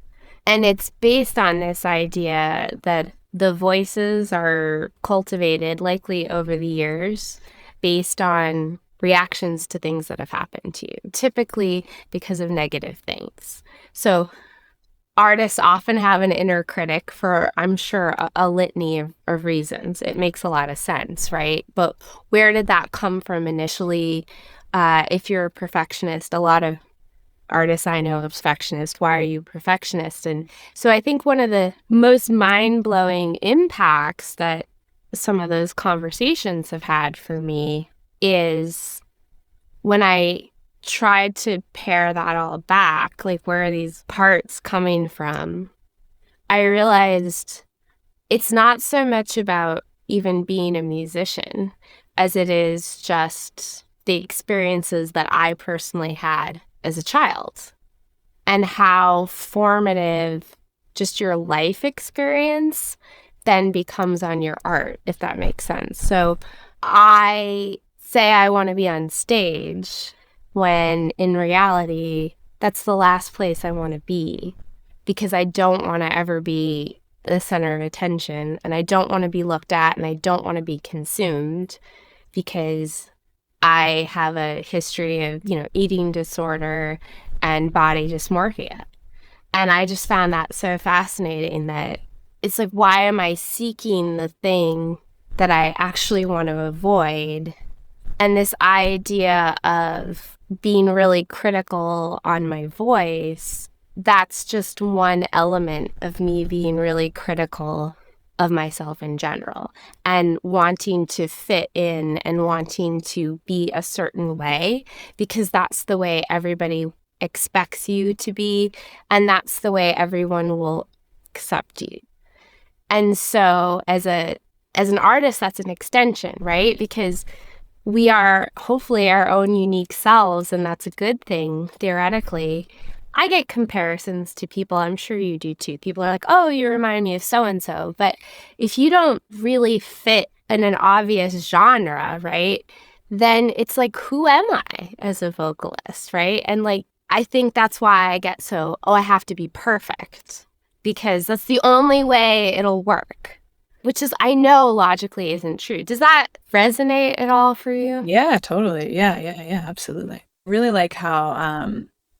And it's based on this idea that the voices are cultivated likely over the years based on reactions to things that have happened to you, typically because of negative things. So artists often have an inner critic for, I'm sure, a litany of reasons. It makes a lot of sense, right? But where did that come from initially? If you're a perfectionist, a lot of artists I know are perfectionist. Why are you a perfectionist? And so I think one of the most mind-blowing impacts that some of those conversations have had for me is when I tried to pare that all back, like where are these parts coming from? I realized it's not so much about even being a musician as it is just the experiences that I personally had as a child and how formative just your life experience then becomes on your art, if that makes sense. So I say I want to be on stage when in reality, that's the last place I want to be because I don't want to ever be the center of attention and I don't want to be looked at and I don't want to be consumed because I have a history of, eating disorder and body dysmorphia. And I just found that so fascinating that it's like, why am I seeking the thing that I actually want to avoid? And this idea of being really critical on my voice, that's just one element of me being really critical of myself in general and wanting to fit in and wanting to be a certain way because that's the way everybody expects you to be, and that's the way everyone will accept you. And so as an artist, that's an extension, right? Because we are hopefully our own unique selves, and that's a good thing, theoretically. I get comparisons to people. I'm sure you do too. People are like, oh, you remind me of so-and-so. But if you don't really fit in an obvious genre, right, then it's like, who am I as a vocalist, right? And like, I think that's why I get so, I have to be perfect, because that's the only way it'll work, which is, I know logically isn't true. Does that resonate at all for you? Yeah, totally. Yeah, absolutely. Really like how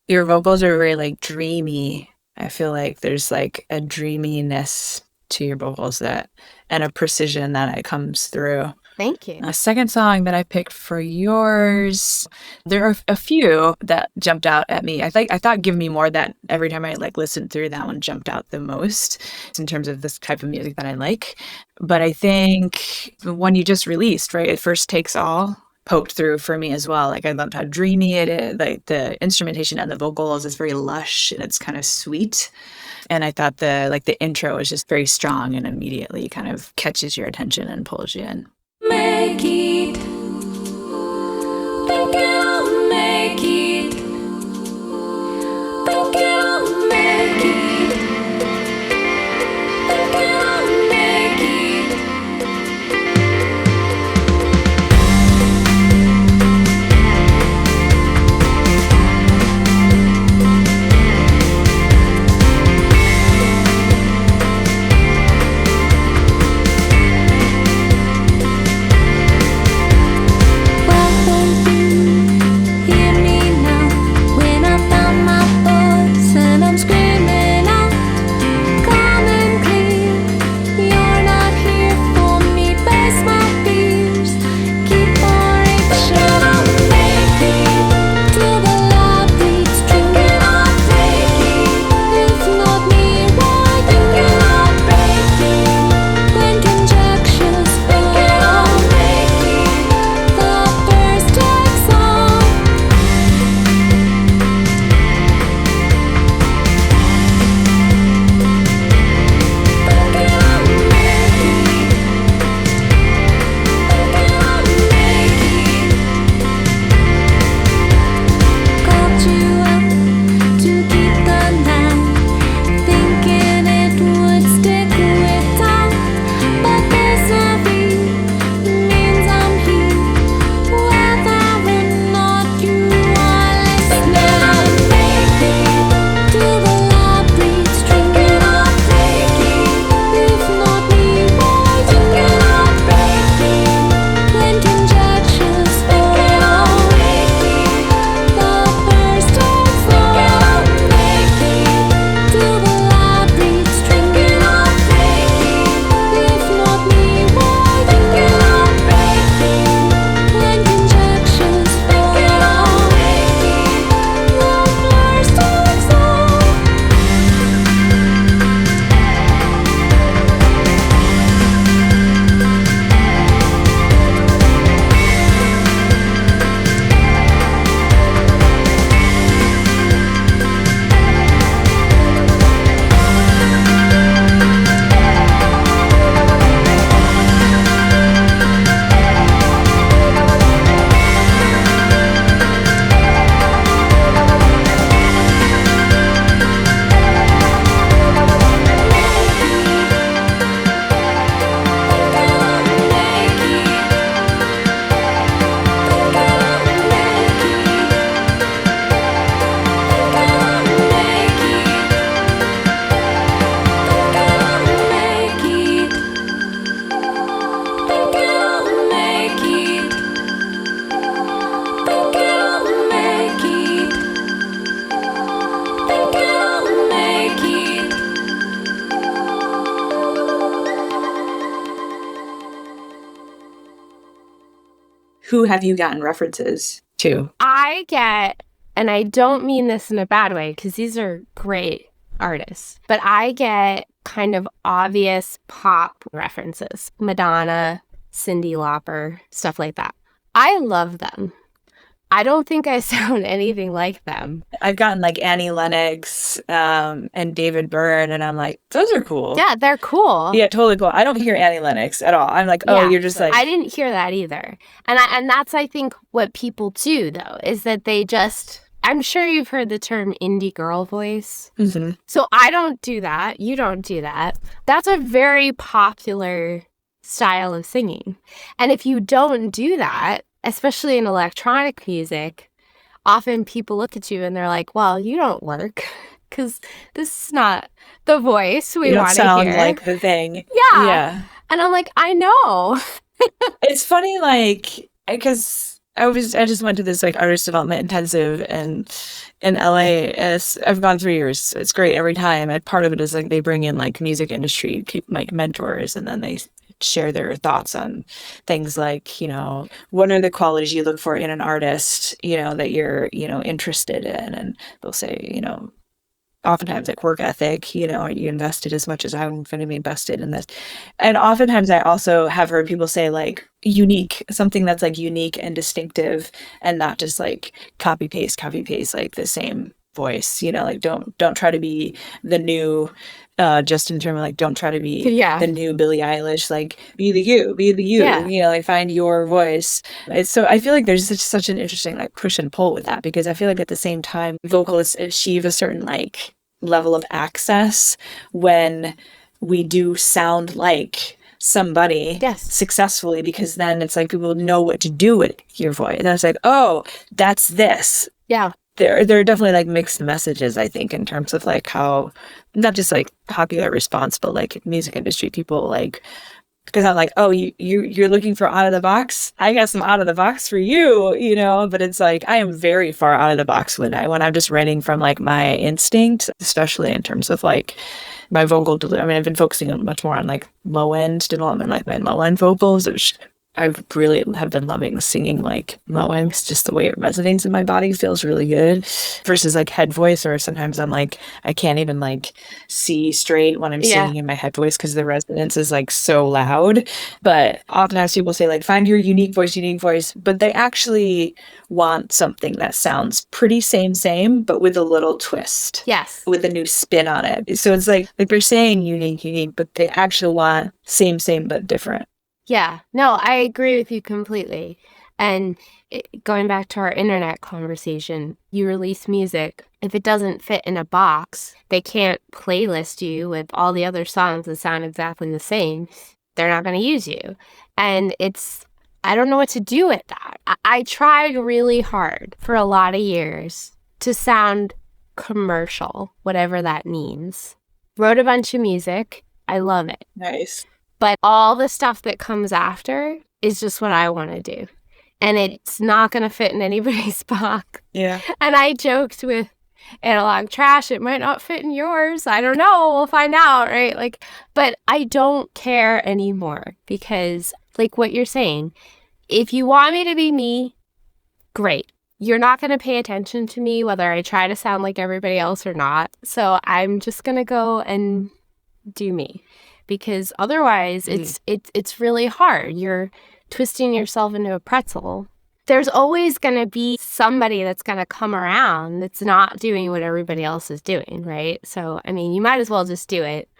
your vocals are very like dreamy. I feel like there's like a dreaminess to your vocals and a precision that comes through. Thank you. A second song that I picked for yours, there are a few that jumped out at me. I thought Give Me More, that every time I like listened through, that one jumped out the most in terms of this type of music that I like. But I think the one you just released, right, It First Takes All, poked through for me as well. Like, I loved how dreamy it is. Like the instrumentation and the vocals is very lush and it's kind of sweet. And I thought the intro was just very strong and immediately kind of catches your attention and pulls you in. Make it, think I'll make it, think I'll make it, think I'll make it. Who have you gotten references to? I get, and I don't mean this in a bad way because these are great artists, but I get kind of obvious pop references. Madonna, Cyndi Lauper, stuff like that. I love them. I don't think I sound anything like them. I've gotten like Annie Lennox and David Byrne, and I'm like, those are cool. Yeah, they're cool. Yeah, totally cool. I don't hear Annie Lennox at all. I'm like, oh, Yeah, you're just like, I didn't hear that either. And that's, I think, what people do, though, is that they just, I'm sure you've heard the term indie girl voice. mhm. So I don't do that. You don't do that. That's a very popular style of singing. And if you don't do that, especially in electronic music, often people look at you and they're like, well, you don't work because this is not the voice we You don't want to sound hear. like the thing. Yeah. Yeah. And I'm like, I know. It's funny, like, because I just went to this like artist development intensive and in LA. I've gone 3 years. It's great every time. And part of it is like they bring in like music industry like mentors, and then they share their thoughts on things like, what are the qualities you look for in an artist, that you're, interested in. And they'll say, oftentimes like work ethic, are you invested as much as I'm going to be invested in this? And oftentimes I also have heard people say like unique, something that's like unique and distinctive and not just like copy paste, like the same voice, like don't try to be the new Justin Timberlake, don't try to be Yeah. the new Billie Eilish, like be the you, Yeah. like find your voice. So I feel like there's such an interesting like push and pull with that, because I feel like at the same time vocalists achieve a certain like level of access when we do sound like somebody Yes. successfully, because then it's like people know what to do with your voice. And it's like, oh, that's this. Yeah. There are definitely like mixed messages, I think, in terms of like how, not just like popular response, but like music industry people like, because I'm like, oh, you're looking for out of the box. I got some out of the box for you, But it's like I am very far out of the box when I'm just writing from like my instinct, especially in terms of like my vocal delivery. I mean, I've been focusing much more on like low end development, like my low end vocals, which I really have been loving singing like low end. It's just the way it resonates in my body feels really good versus like head voice, or sometimes I'm like, I can't even like see straight when I'm singing in my head voice because the resonance is like so loud. But oftentimes people say like, find your unique voice, but they actually want something that sounds pretty same, but with a little twist. Yes. With a new spin on it. So it's like they're saying unique, but they actually want same, but different. Yeah, no, I agree with you completely. And going back to our internet conversation, you release music. If it doesn't fit in a box, they can't playlist you with all the other songs that sound exactly the same. They're not going to use you. And I don't know what to do with that. I tried really hard for a lot of years to sound commercial, whatever that means. Wrote a bunch of music. I love it. Nice. But all the stuff that comes after is just what I want to do. And it's not going to fit in anybody's box. Yeah. And I joked with AnalogueTrash, it might not fit in yours. I don't know. We'll find out, right? Like, but I don't care anymore because, like what you're saying, if you want me to be me, great. You're not going to pay attention to me whether I try to sound like everybody else or not. So I'm just going to go and do me. Because otherwise it's really hard. You're twisting yourself into a pretzel. There's always going to be somebody that's going to come around that's not doing what everybody else is doing, right? So, I mean, you might as well just do it.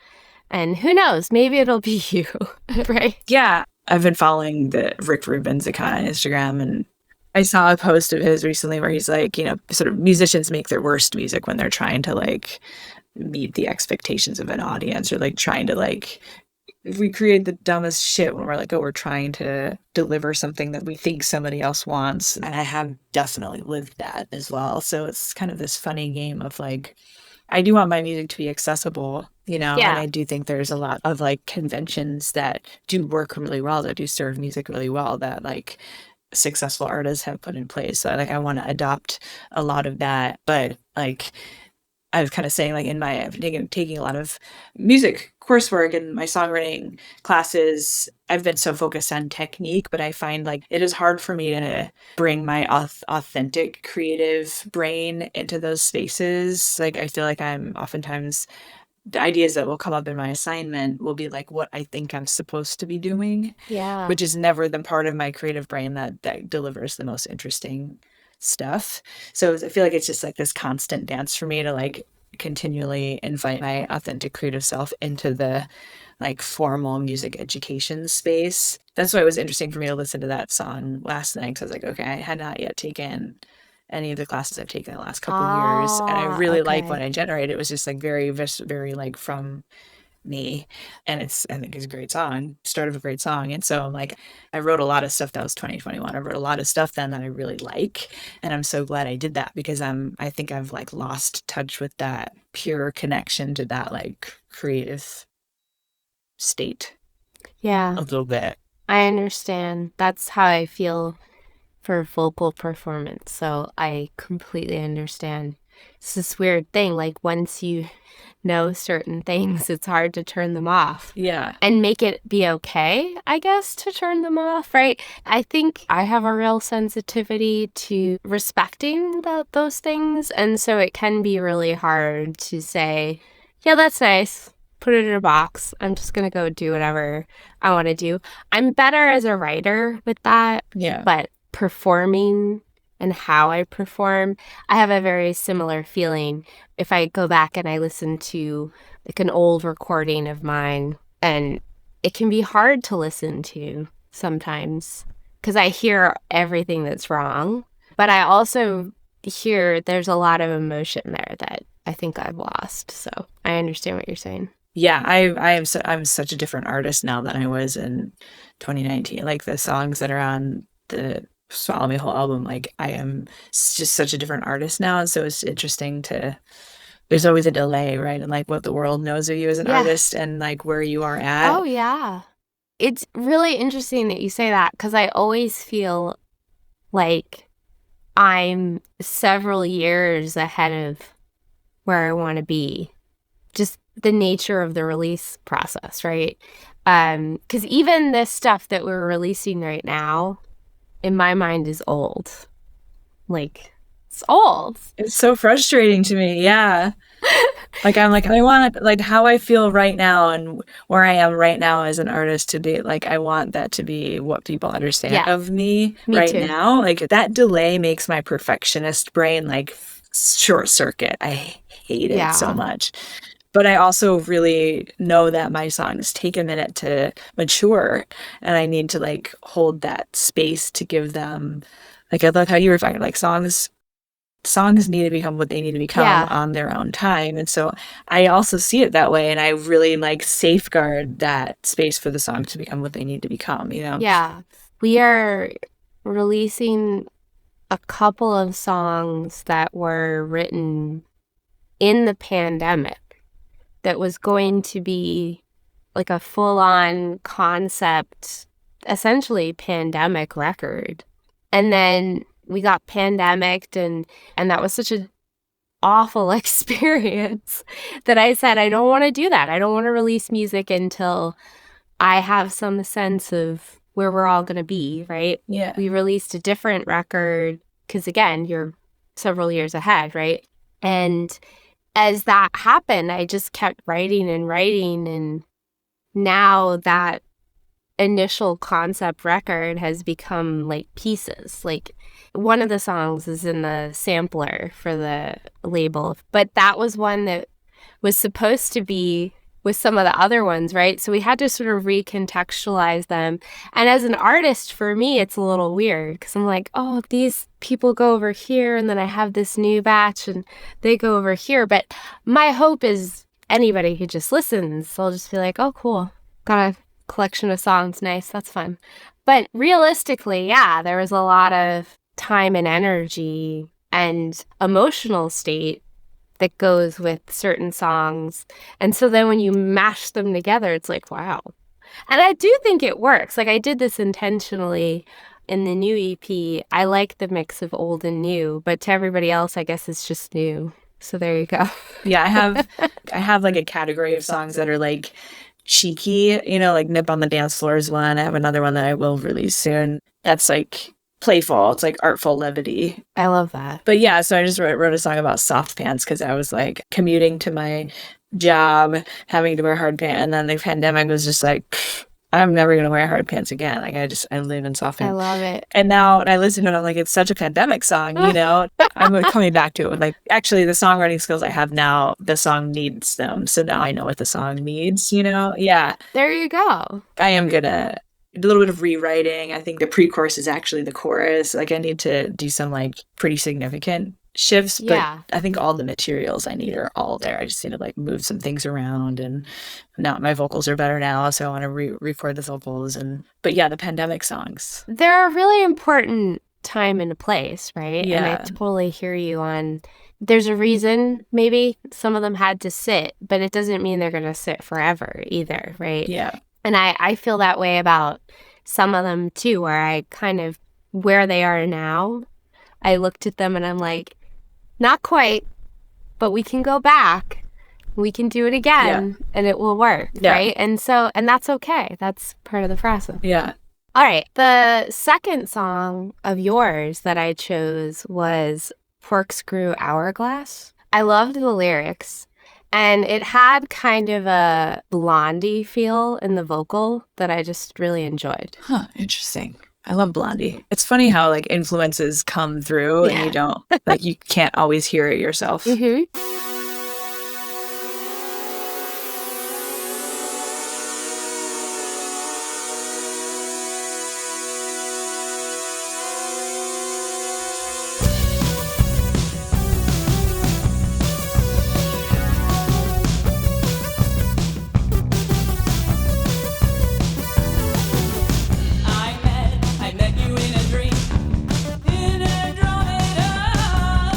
And who knows, maybe it'll be you, right? Yeah. I've been following the Rick Rubin's account on Instagram, and I saw a post of his recently where he's like, sort of musicians make their worst music when they're trying to like meet the expectations of an audience, or like trying to like recreate the dumbest shit when we're like, oh, we're trying to deliver something that we think somebody else wants. And I have definitely lived that as well. So it's kind of this funny game of like, I do want my music to be accessible, and I do think there's a lot of like conventions that do work really well, that do serve music really well, that like successful artists have put in place. So like I want to adopt a lot of that, but like I was kind of saying, like I've taking a lot of music coursework and my songwriting classes. I've been so focused on technique, but I find like it is hard for me to bring my authentic creative brain into those spaces. Like I feel like I'm oftentimes, the ideas that will come up in my assignment will be like what I think I'm supposed to be doing. Yeah. Which is never the part of my creative brain that delivers the most interesting stuff. So I feel like it's just like this constant dance for me to like continually invite my authentic creative self into the like formal music education space. That's why it was interesting for me to listen to that song last night, because I was like, okay, I had not yet taken any of the classes I've taken the last couple of years, and I really like what Okay. I generated. It was just like very like from me, and I think it's a great song, start of a great song. And so I'm like, I wrote a lot of stuff that was 2021. I wrote a lot of stuff then that I really like, and I'm so glad I did that, because I think I've like lost touch with that pure connection to that like creative state Yeah, a little bit. I understand. That's how I feel for vocal performance. So I completely understand. It's this weird thing. Like once you know certain things, it's hard to turn them off Yeah. and make it be okay, I guess, to turn them off, right? I think I have a real sensitivity to respecting those things. And so it can be really hard to say, yeah, that's nice. Put it in a box. I'm just going to go do whatever I want to do. I'm better as a writer with that. Yeah. But performing and how I perform, I have a very similar feeling if I go back and I listen to like an old recording of mine, and it can be hard to listen to sometimes because I hear everything that's wrong, but I also hear there's a lot of emotion there that I think I've lost. So I understand what you're saying. Yeah, I'm such a different artist now than I was in 2019. Like the songs that are on the Swallow Me Whole album, like I am just such a different artist now. And so it's interesting to, there's always a delay, right? And like what the world knows of you as an Yeah. artist and like where you are at. Oh, yeah. It's really interesting that you say that because I always feel like I'm several years ahead of where I want to be. Just the nature of the release process, right? Because even this stuff that we're releasing right now, in my mind, is old. Like, it's old. It's so frustrating to me. Yeah. Like I'm like, I want like how I feel right now and where I am right now as an artist to be like, I want that to be what people understand Yeah. of me Me right too. now. Like that delay makes my perfectionist brain like short circuit. I hate it so Yeah. much. But I also really know that my songs take a minute to mature, and I need to like hold that space to give them, like I love how you were talking, like songs need to become what they need to become Yeah. on their own time. And so I also see it that way, and I really like safeguard that space for the song to become what they need to become, you know? Yeah. We are releasing a couple of songs that were written in the pandemic that was going to be like a full-on concept, essentially pandemic record. And then we got pandemicked, and that was such an awful experience that I said, I don't want to do that. I don't want to release music until I have some sense of where we're all going to be, right? Yeah. We released a different record because, again, you're several years ahead, right? And as that happened, I just kept writing and writing. And now that initial concept record has become like pieces. Like one of the songs is in the sampler for the label, but that was one that was supposed to be with some of the other ones, right? So we had to sort of recontextualize them. And as an artist, for me, it's a little weird because I'm like, oh, these people go over here, and then I have this new batch and they go over here. But my hope is anybody who just listens, they'll just be like, oh, cool. Got a collection of songs. Nice. That's fun. But realistically, yeah, there was a lot of time and energy and emotional state that goes with certain songs. And so then when you mash them together, it's like, wow. And I do think it works. Like I did this intentionally in the new EP. I like the mix of old and new, but to everybody else, I guess it's just new. So there you go. Yeah, I have like a category of songs that are like cheeky, you know, like Nip on the Dance Floor is one. I have another one that I will release soon. That's like playful. It's like artful levity. I love that. But yeah, so I just wrote a song about soft pants because I was like commuting to my job, having to wear hard pants, and then the pandemic was just like, I'm never going to wear hard pants again. Like I live in soft I pants. love it. And now when I listen to it, I'm like, it's such a pandemic song, you know? I'm coming back to it with like, actually the songwriting skills I have now, the song needs them. So now I know what the song needs, you know? Yeah. There you go. I am gonna do a little bit of rewriting. I think the pre-chorus is actually the chorus. Like I need to do some like pretty significant shifts, but Yeah. I think all the materials I need are all there. I just need to like move some things around, and now my vocals are better now, so I want to record the vocals. But yeah, the pandemic songs. They're a really important time and a place, right? Yeah. And I totally hear you on, there's a reason maybe some of them had to sit, but it doesn't mean they're going to sit forever either, right? Yeah. And I feel that way about some of them too, where I kind of, where they are now, I looked at them and I'm like, not quite, but we can go back. We can do it again and it will work, right? And that's okay. That's part of the process. Yeah. All right. The second song of yours that I chose was Corkscrew Hourglass. I loved the lyrics, and it had kind of a Blondie feel in the vocal that I just really enjoyed. Huh. Interesting. I love Blondie. It's funny how like influences come through and you don't, like you can't always hear it yourself. Mm-hmm. I met you in a dream, in a drawing up.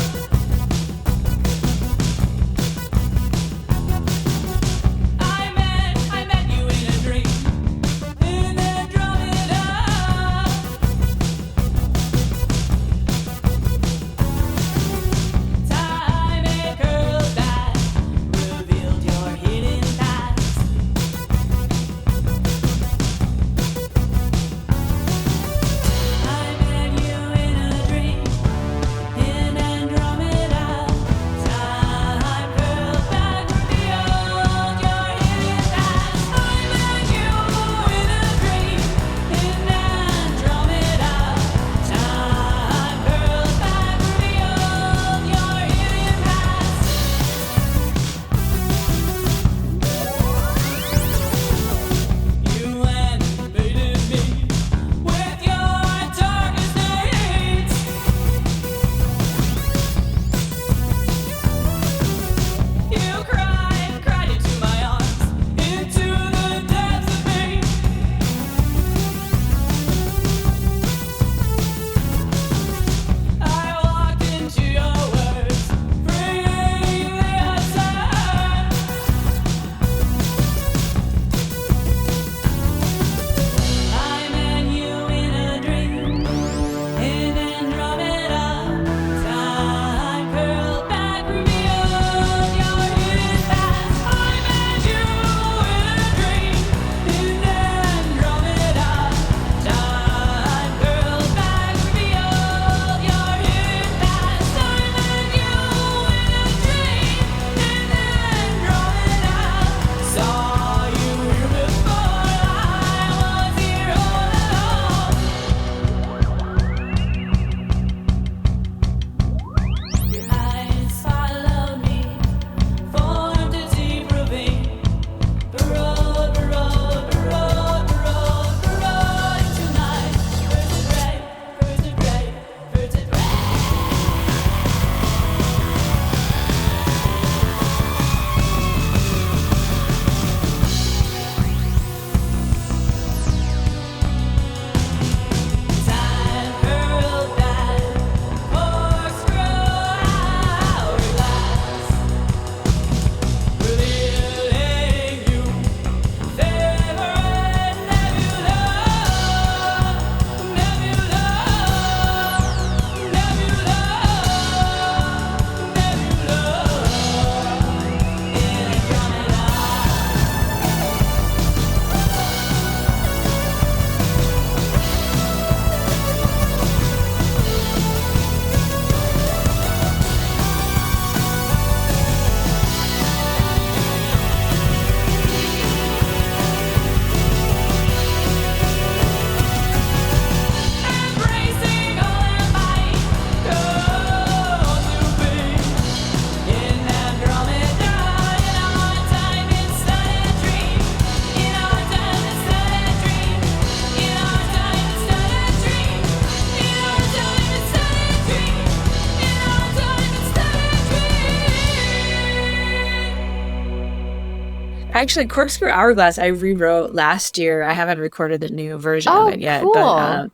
Actually, Corkscrew Hourglass, I rewrote last year. I haven't recorded the new version of it yet, cool. but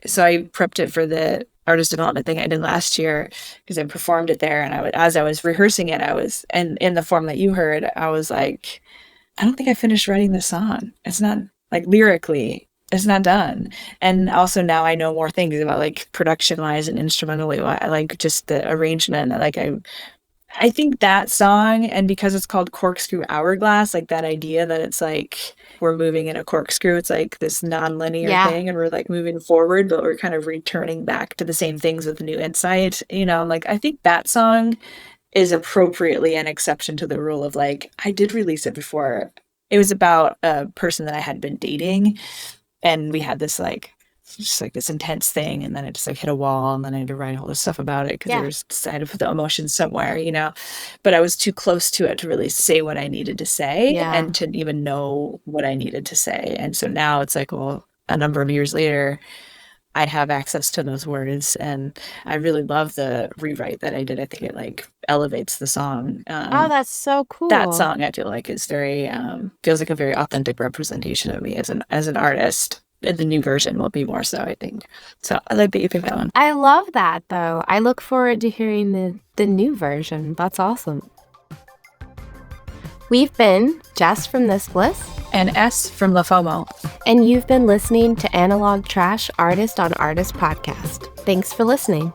so I prepped it for the artist development thing I did last year because I performed it there. And as I was rehearsing it, and in the form that you heard, I was like, I don't think I finished writing the song. It's not like lyrically, it's not done. And also now I know more things about like production wise and instrumentally, like just the arrangement. Like I think that song, and because it's called Corkscrew Hourglass, like that idea that it's like we're moving in a corkscrew, it's like this non-linear thing, and we're like moving forward, but we're kind of returning back to the same things with new insight. Like I think that song is appropriately an exception to the rule of like, I did release it before. It was about a person that I had been dating, and we had this like just like this intense thing, and then it just like hit a wall, and then I had to write all this stuff about it because I was decided to put the emotions somewhere, but I was too close to it to really say what I needed to say and to even know what I needed to say. And so now it's like, well, a number of years later, I have access to those words, and I really love the rewrite that I did. I think it like elevates the song. That's so cool. That song I feel like is very feels like a very authentic representation of me as an artist. And the new version will be more so, I think. So I like that you picked that one. I love that, though. I look forward to hearing the new version. That's awesome. We've been Jess from This Bliss. And S from La Fomo. And you've been listening to Analog Trash Artist on Artist podcast. Thanks for listening.